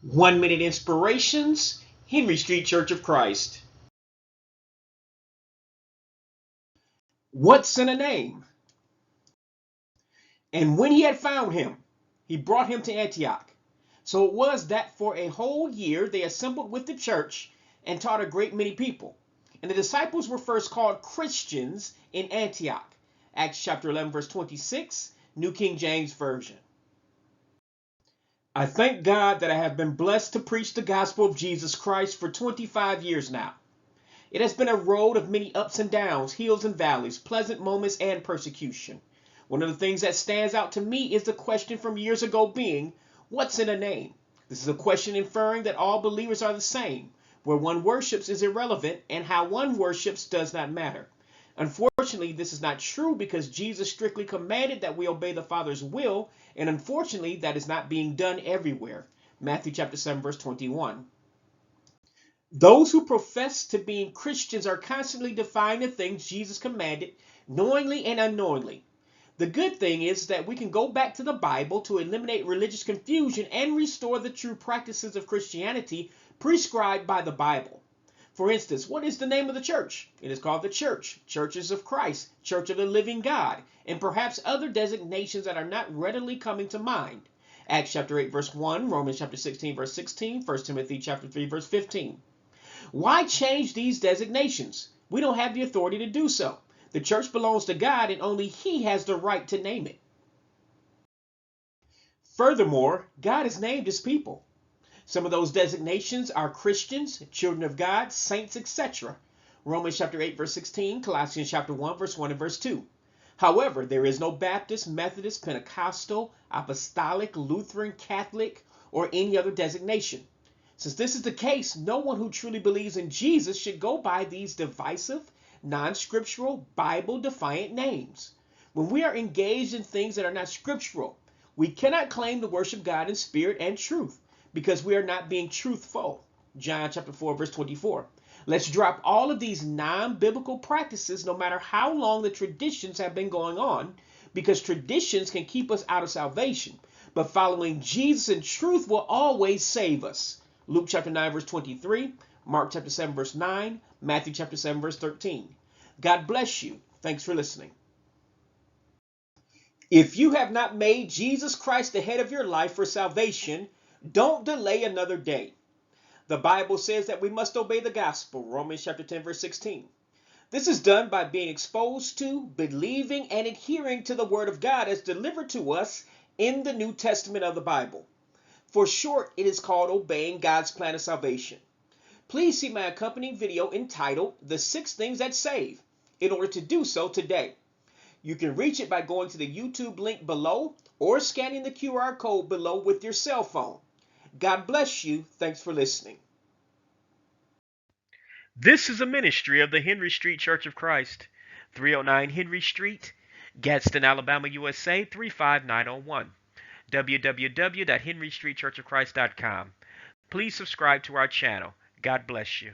1 Minute Inspirations, Henry Street Church of Christ. What's in a name? And when he had found him, he brought him to Antioch. So it was that for a whole year they assembled with the church and taught a great many people. And the disciples were first called Christians in Antioch. Acts chapter 11, verse 26, New King James Version. I thank God that I have been blessed to preach the gospel of Jesus Christ for 25 years now. It has been a road of many ups and downs, hills and valleys, pleasant moments and persecution. One of the things that stands out to me is the question from years ago being, what's in a name? This is a question inferring that all believers are the same. Where one worships is irrelevant, and how one worships does not matter. Unfortunately, this is not true because Jesus strictly commanded that we obey the Father's will, and unfortunately, that is not being done everywhere. Matthew chapter 7, verse 21. Those who profess to being Christians are constantly defying the things Jesus commanded, knowingly and unknowingly. The good thing is that we can go back to the Bible to eliminate religious confusion and restore the true practices of Christianity prescribed by the Bible. For instance, what is the name of the church? It is called the Church, Churches of Christ, Church of the Living God, and perhaps other designations that are not readily coming to mind. Acts chapter 8, verse 1, Romans chapter 16, verse 16, 1 Timothy chapter 3, verse 15. Why change these designations? We don't have the authority to do so. The church belongs to God and only He has the right to name it. Furthermore, God has named His people. Some of those designations are Christians, children of God, saints, etc. Romans chapter 8, verse 16, Colossians chapter 1, verse 1 and verse 2. However, there is no Baptist, Methodist, Pentecostal, Apostolic, Lutheran, Catholic, or any other designation. Since this is the case, no one who truly believes in Jesus should go by these divisive, non-scriptural, Bible-defiant names. When we are engaged in things that are not scriptural, we cannot claim to worship God in spirit and truth because we are not being truthful. John chapter 4, verse 24. Let's drop all of these non-biblical practices no matter how long the traditions have been going on, because traditions can keep us out of salvation, but following Jesus in truth will always save us. Luke chapter 9, verse 23, Mark chapter 7, verse 9, Matthew chapter 7, verse 13. God bless you. Thanks for listening. If you have not made Jesus Christ the head of your life for salvation, don't delay another day. The Bible says that we must obey the gospel, Romans chapter 10, verse 16. This is done by being exposed to, believing, and adhering to the word of God as delivered to us in the New Testament of the Bible. For short, it is called obeying God's plan of salvation. Please see my accompanying video entitled The 6 Things That Save in order to do so today. You can reach it by going to the YouTube link below or scanning the QR code below with your cell phone. God bless you. Thanks for listening. This is a ministry of the Henry Street Church of Christ, 309 Henry Street, Gadsden, Alabama, USA 35901. www.henrystreetchurchofchrist.com. Please subscribe to our channel. God bless you.